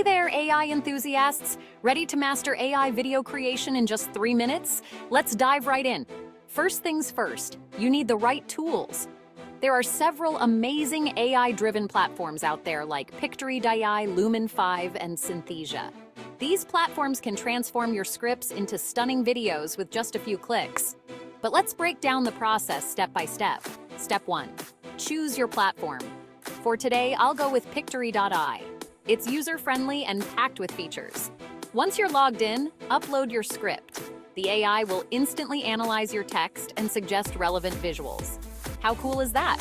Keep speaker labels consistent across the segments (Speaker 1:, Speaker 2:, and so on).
Speaker 1: there, AI enthusiasts! Ready to master AI video creation in just 3 minutes? Let's dive right in. First things first, you need the right tools. There are several amazing AI-driven platforms out there like Pictory.ai, Lumen 5, and Synthesia. These platforms can transform your scripts into stunning videos with just a few clicks. But let's break down the process step by step. Step 1. Choose your platform. For today, I'll go with Pictory.ai. It's user-friendly and packed with features. Once you're logged in, upload your script. The AI will instantly analyze your text and suggest relevant visuals. How cool is that?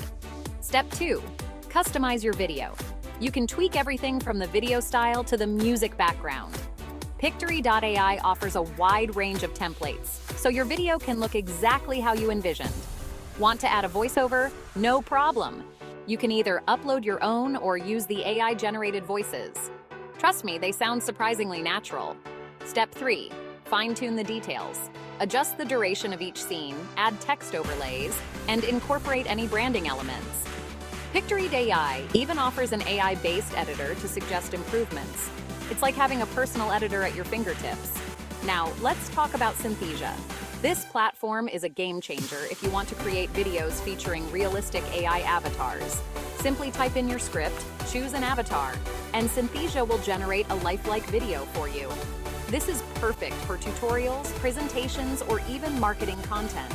Speaker 1: Step 2. Customize your video. You can tweak everything from the video style to the music background. Pictory.ai offers a wide range of templates, so your video can look exactly how you envisioned. Want to add a voiceover? No problem. You can either upload your own or use the AI-generated voices. Trust me, they sound surprisingly natural. Step 3. Fine-tune the details. Adjust the duration of each scene, add text overlays, and incorporate any branding elements. Pictory.ai even offers an AI-based editor to suggest improvements. It's like having a personal editor at your fingertips. Now, let's talk about Synthesia. This platform is a game changer if you want to create videos featuring realistic AI avatars. Simply type in your script, choose an avatar, and Synthesia will generate a lifelike video for you. This is perfect for tutorials, presentations, or even marketing content.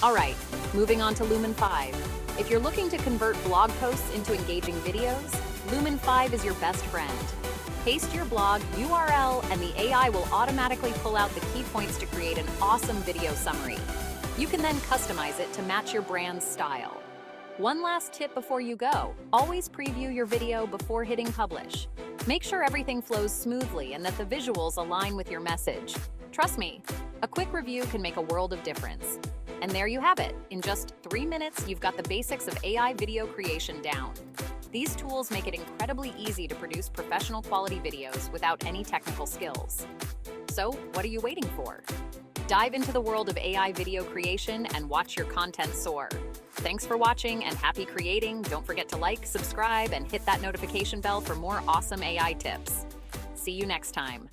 Speaker 1: All right, moving on to Lumen 5. If you're looking to convert blog posts into engaging videos, Lumen 5 is your best friend. Paste your blog URL and the AI will automatically pull out the key points to create an awesome video summary. You can then customize it to match your brand's style. One last tip before you go, always preview your video before hitting publish. Make sure everything flows smoothly and that the visuals align with your message. Trust me, a quick review can make a world of difference. And there you have it. In just 3 minutes, you've got the basics of AI video creation down. These tools make it incredibly easy to produce professional quality videos without any technical skills. So, what are you waiting for? Dive into the world of AI video creation and watch your content soar. Thanks for watching and happy creating. Don't forget to like, subscribe, and hit that notification bell for more awesome AI tips. See you next time.